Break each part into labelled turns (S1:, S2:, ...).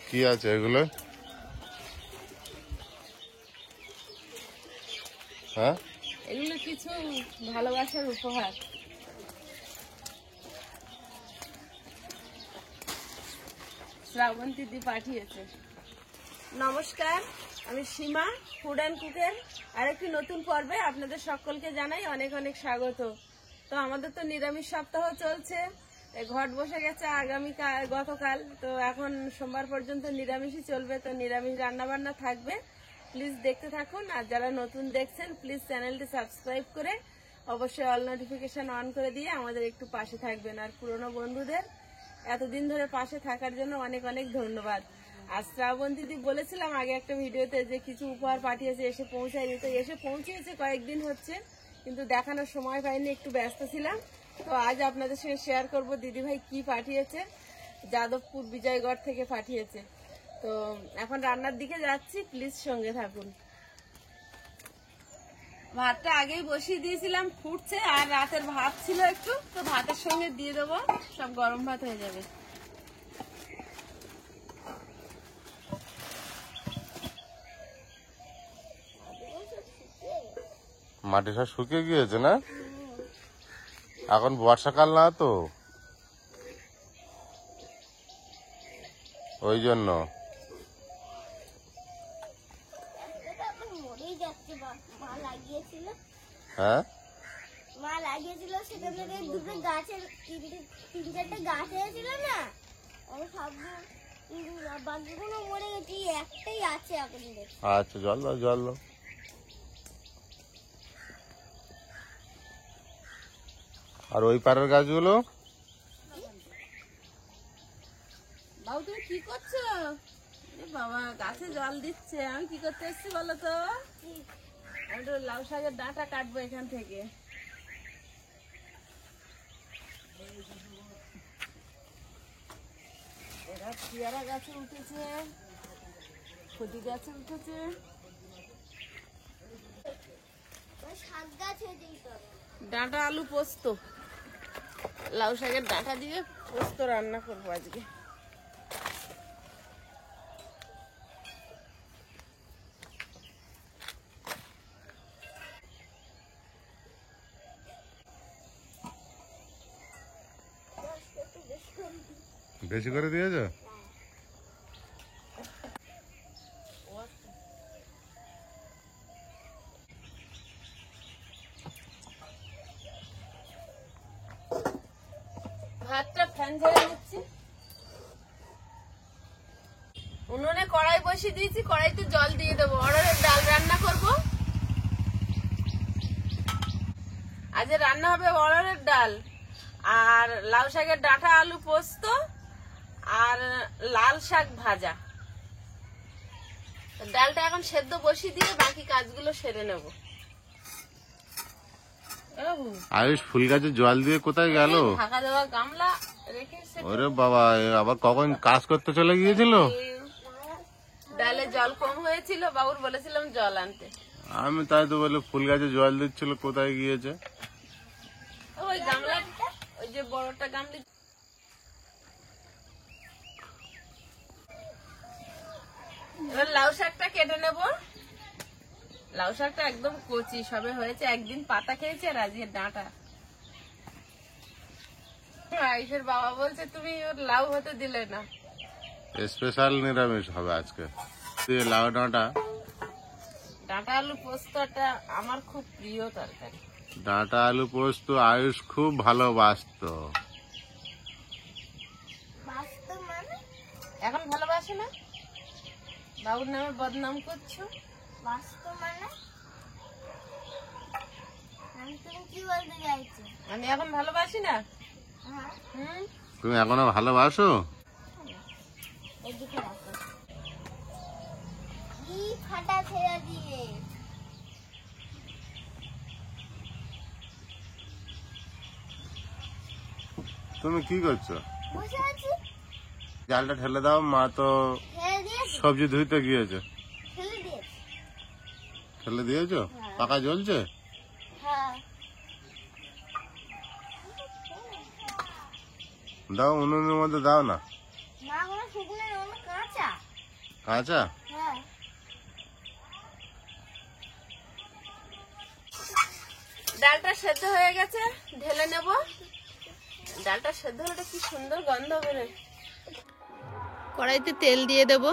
S1: কি আছে এগুলো? হ্যাঁ,
S2: এগুলো কিছু ভালোবাসার উপহার। শ্রাবন্তী দি পাঠিয়েছে। নমস্কার, আমি সীমা, ফুড অ্যান্ড কুকের আরেকটি নতুন পর্বে আপনাদের সকলকে জানাই অনেক অনেক স্বাগত। তো আমাদের তো নিরামিষ সপ্তাহ চলছে, ঘট বসে গেছে গতকাল, তো এখন সোমবার পর্যন্ত নিরামিষই চলবে। তো নিরামিষ রান্নাবান্না থাকবে, প্লিজ দেখতে থাকুন। আর যারা নতুন দেখছেন প্লিজ চ্যানেলটি সাবস্ক্রাইব করে অবশ্যই অল নোটিফিকেশন অন করে দিয়ে আমাদের একটু পাশে থাকবেন। আর পুরনো বন্ধুদের এতদিন ধরে পাশে থাকার জন্য অনেক অনেক ধন্যবাদ। আর শ্রাবন্তী দি বলেছিলাম আগে একটা ভিডিওতে যে কিছু উপহার পাঠিয়েছে, এসে পৌঁছায়নি। তো এসে পৌঁছেছে, কয়েকদিন হচ্ছে, কিন্তু দেখানোর সময় পাইনি, একটু ব্যস্ত ছিলাম। তো আজ আপনাদের সঙ্গে শেয়ার করব দিদিভাই কি পাঠিয়েছে। যাদবপুর বিজয়গড় থেকে পাঠিয়েছে। তো এখন রান্নার দিকে যাচ্ছি, প্লিজ সঙ্গে থাকুন। ভাতটা আগেই বসিয়ে দিয়েছিলাম, ফুটছে। আর রাতের ভাত ছিল একটু, তো ভাতের সঙ্গে দিয়ে দেবো, সব গরম ভাত হয়ে যাবে।
S1: মাটি সব শুকিয়ে গিয়েছে না? এখন বর্ষাকাল না তো, ওই জন্য। হ্যাঁ,
S3: মা লাগিয়েছিল, সেখান থেকে দুটো গাছের তিন চারটে গাছ হয়েছিল না, আমি সব বাকিগুলো মরে গেছি, একটাই আছে এখন।
S1: আচ্ছা, জল দাও, জল দাও। আর ওই পাড়ের গাছগুলো?
S2: বাবু তুমি কি করছো? বাবা গাছে জল দিচ্ছে। আমি কি করতে এসছি বলো তো? আমি তো লাউ শাকের ডাঁটা কাটবো এখান থেকে। এরা পেয়ারা গাছে উঠেছে, খুদি গাছে উঠেছে,
S3: শাক গাছ হয়েছে।
S2: ডাঁটা আলু পোস্ত, লাউ শাকের ডাঁটা দিয়ে পোস্ত রান্না করবো আজকে।
S1: বেশি করে দিয়েছ?
S2: ভাতটা ফ্যান ঝেড়ে নিচ্ছি। উনুনে কড়াই বসিয়ে দিয়েছি, কড়াইতে জল দিয়ে দেবো। অড়হরের ডাল রান্না করব। আজ রান্না হবে অড়হরের ডাল আর লাউ শাকের ডাঁটা আলু পোস্ত আর লাল শাক ভাজা। ডালটা এখন সেদ্ধ বসিয়ে দিয়ে বাকি কাজগুলো সেরে নেব।
S1: আয়ুষ ফুল গাছে জল দিয়ে কোথায় গেল?
S2: ঢাকা দেওয়া গামলা রেখে
S1: ওরে বাবা, আবার কখন কাজ করতে চলে গিয়েছিল?
S2: ডালে জল কম হয়েছিল, বাবুর বলেছিলাম জল আনতে।
S1: আমি তাই তো বলে ফুল গাছে জল দিচ্ছিল, কোথায় গিয়েছে?
S2: ওই গামলা, ওই যে বড়টা গামলি। এবার লাউ শাকটা কেটে নেব। লাউ শাকটা একদম কচি, সবে হয়েছে, একদিন পাতা খেয়েছে আর আজকে ডাঁটা। আইসের বাবা বলছে তুমি ওর লাউ হতে দিলে না।
S1: স্পেশাল নিরামিষ হবে আজকে। লাউ ডাঁটা,
S2: ডাঁটা আলু পোস্তটা আমার খুব প্রিয় তরকারি।
S1: ডাঁটা আলু পোস্ত আয়ুষ খুব ভালোবাসত।
S2: এখন ভালোবাসে না? বাবুর নামে বদনাম করছো। আমি এখন ভালোবাসি না?
S1: তুমি এখনো ভালোবাসো? তুমি কি করছো? জালটা ঠেলে দাও, মা তো সবজি ধুইতে গিয়েছে। ঠেলে দিয়েছো? পাকা জ্বলছে? দাও, উনুনের মধ্যে দাও না।
S3: শুকনো কাঁচা
S1: আচ্ছা,
S3: হ্যাঁ।
S2: ডালটা সেদ্ধ হয়ে গেছে, ঢেলে নেব। ডালটা সেদ্ধ হলে কি সুন্দর গন্ধ বেরোয়। কড়াইতে তেল দিয়ে দেব,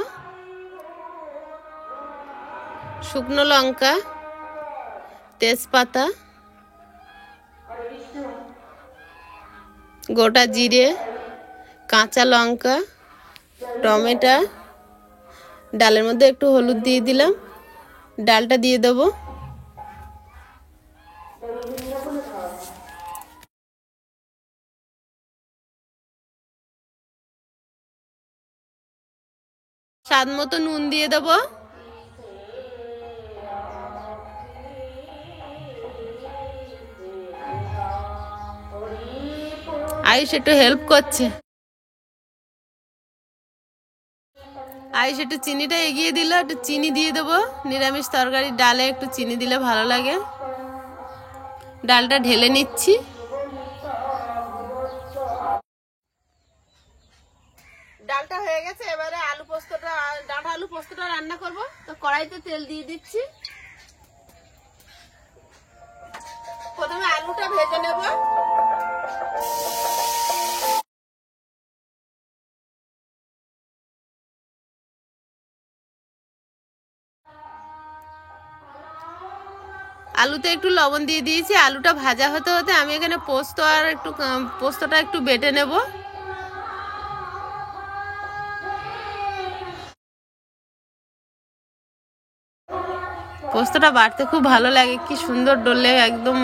S2: শুকনো লঙ্কা, তেজপাতা, গোটা জিরে, কাঁচা লঙ্কা, টমেটো, ডালের মধ্যে একটু হলুদ দিয়ে দিলাম, ডালটা দিয়ে দেব। স্বাদ মতো নুন দিয়ে দেব। আয়ুষ একটু হেল্প করছে। আয়ুষ একটু চিনিটা এগিয়ে দিল, একটু চিনি দিয়ে দেবো। নিরামিষ তরকারি ডালে একটু চিনি দিলে ভালো লাগে। ডালটা ঢেলে নিচ্ছি। ডালটা হয়ে গেছে, এবারে আলু পোস্তটা, ডাঁটা আলু পোস্তটা রান্না করব। তো কড়াইতে তেল দিয়ে দিচ্ছি। প্রথমে আলুটা ভেজে নেব। আলুতে একটু লবণ দিয়ে দিয়েছি। আলুটা ভাজা হতে হতে আমি এখানে পোস্তটা একটু বেটে নেব। পোস্তটা বাটতে খুব ভালো লাগে, কি সুন্দর ডলে একদম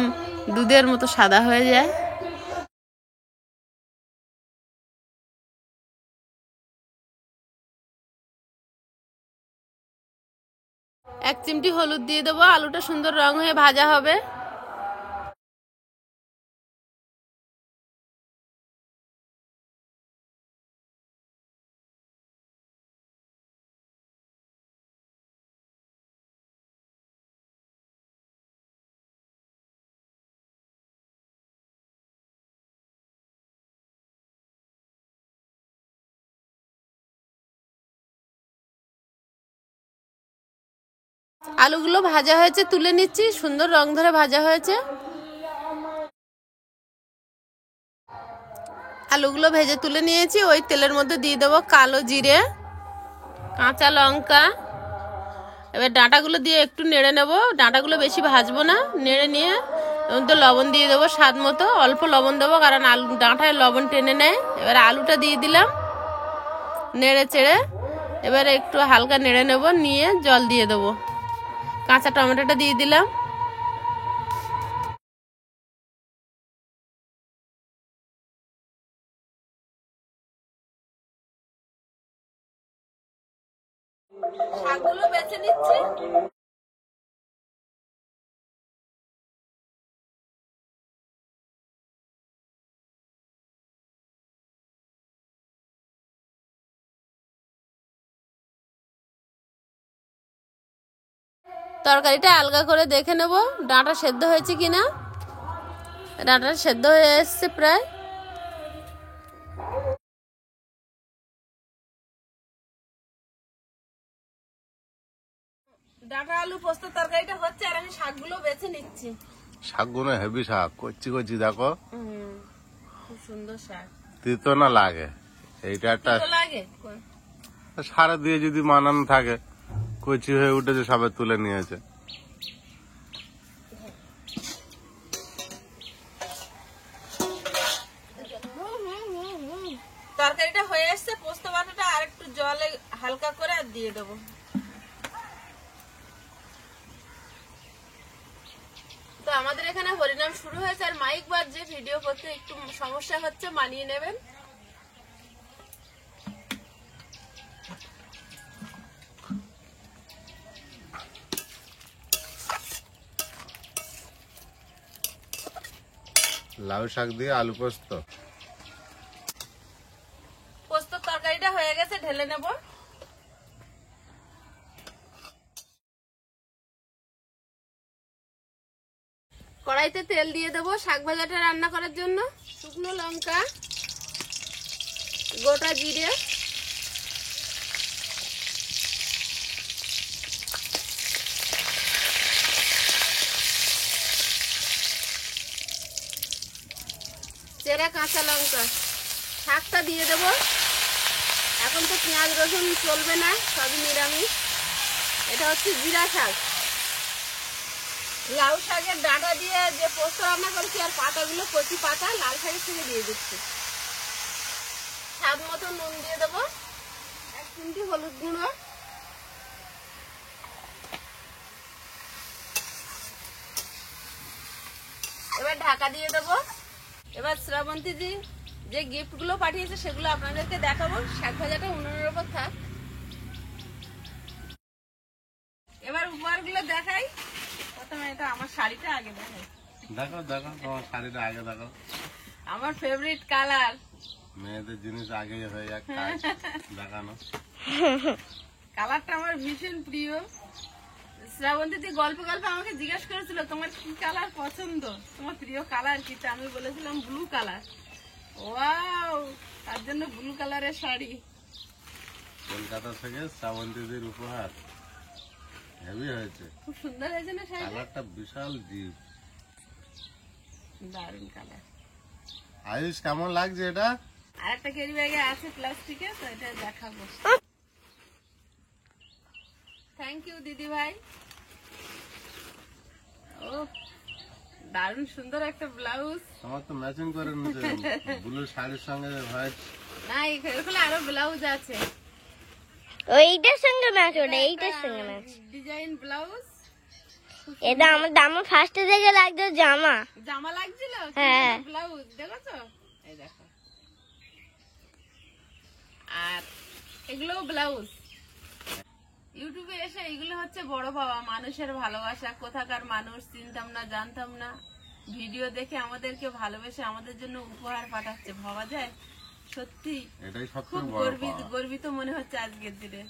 S2: দুধের মতো সাদা হয়ে যায়। এক চিমটি হলুদ দিয়ে দেবো, আলুটা সুন্দর রং হয়ে ভাজা হবে। আলুগুলো ভাজা হয়েছে, তুলে নিচ্ছি। সুন্দর রং ধরে ভাজা হয়েছে। আলুগুলো ভেজে তুলে নিয়েছি। ওই তেলের মধ্যে দিয়ে দেবো কালো জিরে, কাঁচা লঙ্কা। এবার ডাঁটাগুলো দিয়ে একটু নেড়ে নেব। ডাঁটাগুলো বেশি ভাজবো না, নেড়ে নিয়ে তো লবণ দিয়ে দেবো স্বাদ মতো। অল্প লবণ দেবো, কারণ আলু ডাঁটায় লবণ টেনে নেয়। এবার আলুটা দিয়ে দিলাম, নেড়ে চেড়ে এবারে একটু হালকা নেড়ে নেব, নিয়ে জল দিয়ে দেবো। কাঁচা টমেটোটা দিয়ে দিলাম। শাকগুলো বেছে নিচ্ছি। তরকারিটা আলগা করে দেখে নেব ডাঁটা সেদ্ধ হয়েছে কিনা। ডাঁটা সেদ্ধ হয়ে এসছে প্রায়। ডাঁটা আলু পোস্ত তরকারিটা হচ্ছে, আর আমি শাকগুলো বেছে নিচ্ছি।
S1: শাকগুলো হেভি শাক, কচি কচি দেখো,
S2: খুব সুন্দর শাক।
S1: তিতো না লাগে। এইটা একটা
S2: তিতো লাগে?
S1: সারা দিয়ে যদি মানানো থাকে, কচি হয়ে উঠেছে, সবাই তুলে নিয়েছে।
S2: তরকারিটা হয়ে আসছে, পোস্ত বাটাটা আর একটু জলে হালকা করে আর দিয়ে দেবো। তো আমাদের এখানে হরিনাম শুরু হয়েছে, আর মাইক বাজছে, ভিডিও করতে একটু সমস্যা হচ্ছে, মানিয়ে নেবেন।
S1: লাউ শাক দিয়ে আলু পোস্ত।
S2: পোস্ত তরকারিটা হয়ে গেছে, ঢেলে নেব। কড়াইতে তেল দিয়ে দেবো শাক ভাজাটা রান্না করার জন্য। শুকনো লঙ্কা, গোটা জিরে, চেরা কাঁচা লঙ্কা, শাকটা দিয়ে দেবো। এখন তো পেঁয়াজ রসুন চলবে না, সবই নিরামিষ। এটা হচ্ছে জিরা শাক। লাউ শাকের ডাঁটা দিয়ে যে পোস্ত রান্না করছি আর পাতাগুলো কচি পাতা লাল শাকের থেকে দিয়ে দিচ্ছি। স্বাদ মতো নুন দিয়ে দেবো, 1 চিমটি হলুদ গুঁড়ো, এবার ঢাকা দিয়ে দেবো। এবার শ্রাবন্তীজি যে গিফটগুলো পাঠিয়েছে সেগুলো আপনাদেরকে দেখাবো। শাক ভাজাটা উনুনের উপর থাক। এবার উপহারগুলো দেখাই। প্রথমে এটা আমার শাড়িটা আগে দেখাই।
S1: দেখো দেখো তোমার শাড়িটা আগে দেখো।
S2: আমার ফেভারিট কালার।
S1: মেয়েদের জিনিস আগে হয়ে যাক, কাজ দেখানো।
S2: কালারটা আমার ভীষণ প্রিয়। শ্রাবন্তী গল্পে গল্পে আমাকে জিজ্ঞেস করেছিল তোমার কি কালার পছন্দ, তোমার প্রিয় কালার কি? আমি বলেছিলাম ব্লু কালার। ওয়াও, তার জন্য ব্লু কালারের শাড়ি।
S1: কলকাতা থেকে শ্রাবন্তীদের উপহার, হেভি হয়েছে।
S2: খুব সুন্দর হয়েছে না শাড়ি?
S1: কালারটা বিশাল ডিপ,
S2: দারুণ কালার।
S1: আয়ুষ কেমন লাগছে এটা?
S2: আর একটা ক্যারি ব্যাগে আছে প্লাস্টিকে, তো এটা দেখাবো। থ্যাংক ইউ দিদি ভাই। ও দারুণ সুন্দর একটা ব্লাউজ।
S1: তোমার তো ম্যাচিং করে নিতে, ব্লু শাড়ির সঙ্গে হোয়াইট।
S2: না এখানে আরো ব্লাউজ আছে।
S3: ওইটার সঙ্গে ম্যাচ, ওটা এইটার সঙ্গে ম্যাচ।
S2: Design blouse.
S3: এটা আমার দাম ফার্স্টে দেখে লাগছে জামা।
S2: জামা লাগছিল,
S3: হ্যাঁ।
S2: ব্লাউজ দেখেছো? এই দেখো। আর এগুলো ব্লাউজ। ইউটিউবে এসে এগুলো হচ্ছে বড় পাওয়া, মানুষের ভালোবাসা। কোথাকার মানুষ চিনতাম না, জানতাম না, ভিডিও দেখে আমাদেরকে ভালোবেসে আমাদের জন্য উপহার পাঠাচ্ছে। ভাবা যায়? সত্যি
S1: এটাই
S2: খুব
S1: সবচেয়ে বড় পাওয়া।
S2: গর্বিত মনে হচ্ছে আজকের দিনে।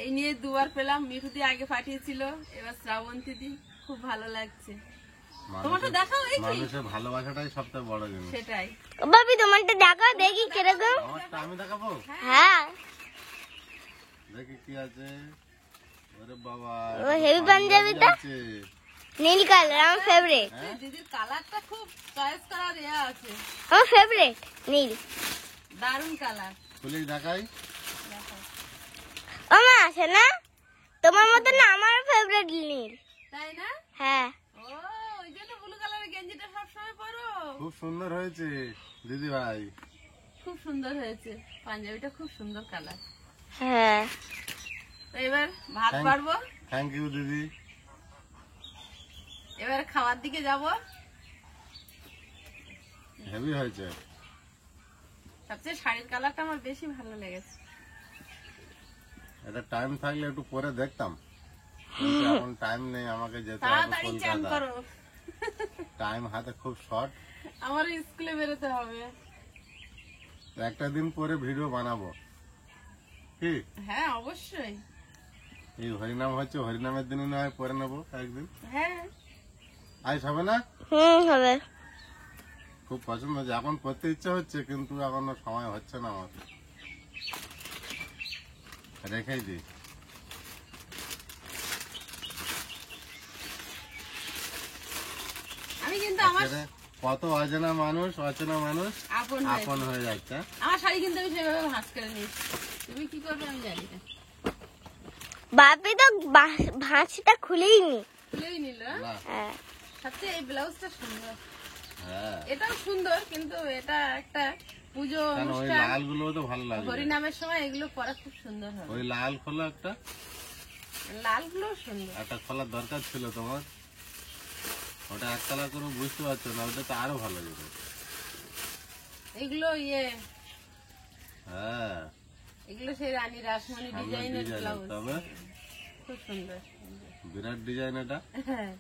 S2: এই নিয়ে দুবার পেলাম। মিঠুদি আগে পাঠিয়েছিল, এবার শ্রাবন্তী দি। খুব ভালো লাগছে। তোমারটা দেখাও। এই কি?
S1: মানুষের ভালোবাসাটাই সবচেয়ে বড় জিনিস।
S2: সেটাই।
S3: ও বাবি তোমারটা দেখাও দেখি কিরকম।
S1: আমারটা আমি দেখাবো?
S3: হ্যাঁ,
S1: দেখি কি আছে। ওরে বাবা,
S3: ও হেভি পাঞ্জাবিটা
S1: আছে।
S3: নীল কালার, আমার ফেভারিট।
S2: দিদির কালারটা খুব চয়েস করার আছে।
S3: আমার ফেভারিট নীল,
S2: দারুণ কালার।
S1: খুলেই দেখাই।
S3: আমার আছে না তোমার মতো না, আমার ফেভারিট নীল।
S2: তাই না?
S3: হ্যাঁ,
S2: ও ওই জন্য ব্লু কালারের গেঞ্জিটা সবসময় পরো।
S1: খুব সুন্দর হয়েছে দিদি ভাই।
S2: খুব সুন্দর হয়েছে পাঞ্জাবিটা, খুব সুন্দর কালার।
S3: হ্যাঁ।
S2: তো এবার ভাত বাড়বো।
S1: থ্যাংক ইউ দিদি।
S2: এবার খাওয়ার দিকে যাব।
S1: হেভি হয়েছে।
S2: সবচেয়ে শাড়ির কালারটা আমার বেশি ভালো লেগেছে।
S1: এটা টাইম থাকলে একটু পরে দেখতাম, কিন্তু এখন টাইম নেই, আমাকে যেতে হবে
S2: তাড়াতাড়ি চান
S1: কলকাতা।
S2: করো,
S1: টাইম হাতে খুব শর্ট।
S2: আমার স্কুলে বেরোতে হবে।
S1: একটা দিন পরে ভিডিও বানাবো, কি?
S2: হ্যাঁ অবশ্যই।
S1: এই হরিনাম হচ্ছে, হরিনামের দিনই না হয় পরে নেবো একদিন।
S2: হ্যাঁ
S1: আইস হবে না?
S3: হবে।
S1: খুব পছন্দ হচ্ছে, এখন করতে ইচ্ছে হচ্ছে, কিন্তু এখনো সময় হচ্ছে না আমার। রেখেই দিই।
S2: আমি কিন্তু আমার
S1: ছেড়ে কত অচেনা মানুষ
S2: আপন
S1: আপন হয়ে যাচ্ছে।
S2: আমার শাড়ি কিন্তু আমি সেভাবে ভাঁজ করে নিয়েছি। তুমি কি করবে আমি জানি না।
S3: বাপি তো ভাঁজটা খুলেই নি।
S2: খুলেই নিল।
S1: না,
S3: হ্যাঁ,
S2: সবচেয়ে এই ব্লাউজটা সুন্দর।
S1: হ্যাঁ,
S2: এটাও সুন্দর, কিন্তু এটা একটা পুজো
S1: কারণ ওই
S2: অনুষ্ঠান,
S1: লাল গুলো তো ভালো লাগে।
S2: হরিনামের সময় এগুলো পরা খুব সুন্দর হবে।
S1: ওই লাল খোলা একটা
S2: লালগুলো সুন্দর।
S1: একটা খোলার দরকার ছিল তোমার। ওটা এক কালার করে বুঝতে পারছো না, ওটা তো আরো ভালো যেত।
S2: এগুলো
S1: হ্যাঁ,
S2: এগুলো সেই রানী রাসমণি
S1: সামনে
S2: ডিজাইনের
S1: ডিজাইন,
S2: ব্লাউজ।
S1: তবে
S2: খুব সুন্দর।
S1: বিরাট ডিজাইন। এটা
S2: হ্যাঁ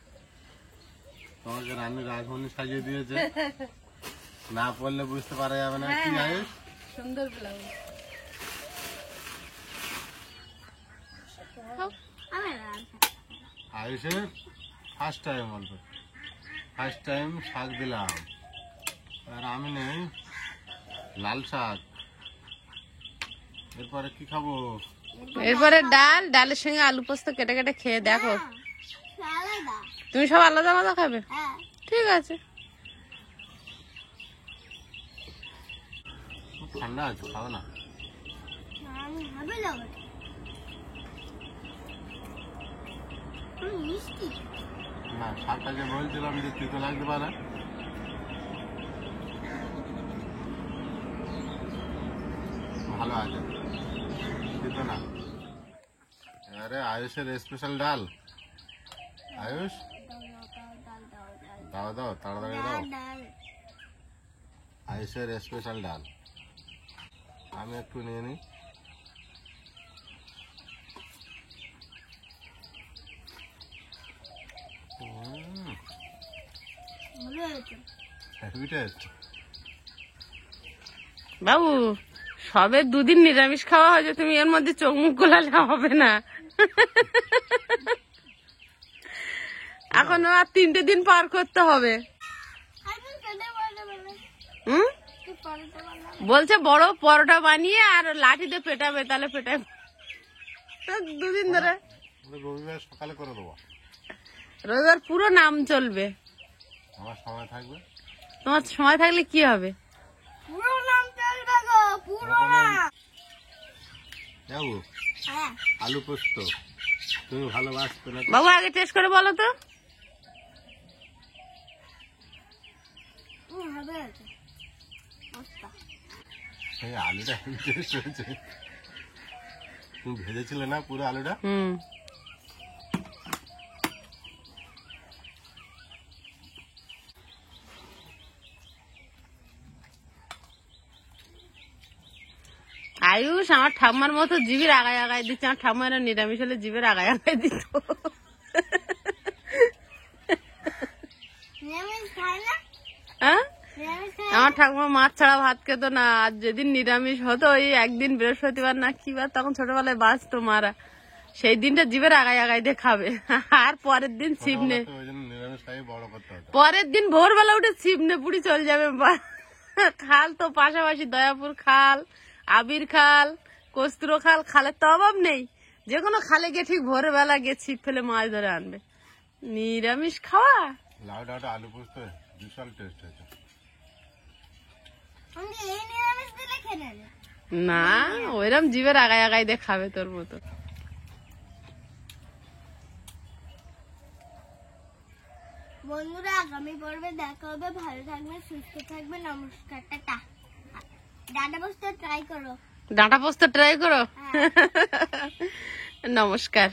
S1: তোমাকে রানী রাজমণি সাজিয়ে দিয়েছে, না পড়লে বুঝতে পারা যাবে না। কি
S2: হ্যাঁ,
S1: আয়ুষ?
S2: সুন্দর ব্লাউজ।
S1: আয়ুষের ফার্স্ট টাইম বলতো, ফার্স্ট টাইম শাক দিলাম। আর আমি নেই লাল শাক। এরপরে কি খাবো?
S2: এরপরে ডালের সঙ্গে আলু পোস্ত কেটে কেটে খেয়ে দেখো। তুমি সব আলাদা আলাদা খাবে?
S3: হ্যাঁ।
S2: ঠিক আছে।
S1: ঠান্ডা আছে, খাও না।
S3: আমি হবে লাগবে মিষ্টি।
S1: না, শাকটা যে বলছিলাম যে তিতো লাগতে পারে। ভালো আছে, তিতো না। আরে আয়ুষের স্পেশাল ডাল। আয়ুষ, দাও দাও, তাড়াতাড়ি দাও। আয়ুষের স্পেশাল ডাল। আমি একটু নিয়ে নিই। Heavy taste.
S2: বাবু, সবে দুদিন নিরামিষ খাওয়া হয়েছে, তুমি এর মধ্যে চোখ মুখ গোলালে হবে না। এখনো আর 3টে দিন পার করতে হবে। বলছে বড় পরোটা বানিয়ে আর লাঠিতে পেটাবে, তাহলে পেটাবে। 2 দিন ধরে
S1: রবিবার সকালে করে দেবো।
S2: রবিবার পুরো নাম চলবে।
S1: আমার সময় থাকবে।
S2: তোমার সময় থাকলে কি হবে?
S3: পুরো নাম চলবে গো, পুরো না।
S1: যাবো আলু পোস্ত তুমি ভালোবাসতো না?
S2: বাবু আগে টেস্ট করে বলো তো।
S3: হবে
S1: সেই আলুটা টেস্ট হয়েছে। তুমি ভেজেছিলে না পুরো আলুটা?
S2: আয়ুষ আমার ঠাম্মার মতো জিভের আগায় আগায় দিচ্ছে। আমার ঠাম্মার নিরামিষ হলে জিভের আগায় আগায় দিত। হ্যাঁ, আমার ঠাকুমা মাছ ছাড়া ভাত খেত না। আর যেদিন নিরামিষ হতো, ওই একদিন বৃহস্পতিবার না কি বার, তখন ছোটবেলায় বাঁচতো মারা, সেই দিনটা জিভের আগায় আগায় দিয়ে খাবে। আর পরের দিন ছিপনে, পরের দিন ভোরবেলা উঠে ছিপনে পুড়ি চলে যাবে। খাল তো পাশাপাশি, দয়াপুর খাল, আবির খাল, কস্তুর খাল, খালের তো অভাব নেই। যে কোনো খালে গিয়ে ঠিক ভোরবেলা গিয়ে ছিপ ফেলে মাছ ধরে আনবে। নিরামিষ খাওয়া।
S1: লাউ ডাঁটা আলু পোস্ত বিশাল টেস্ট হয়েছে।
S2: না, ওইরকম জিভের আগায় আগায় দিয়ে খাবে তোর মতো।
S3: বন্ধুরা, আগামী পর্বে দেখা হবে। ভালো থাকবে, সুস্থ থাকবে। নমস্কার, টাটা। ডাঁটা পোস্ত ট্রাই করো।
S2: ডাঁটা পোস্ত ট্রাই করো। নমস্কার।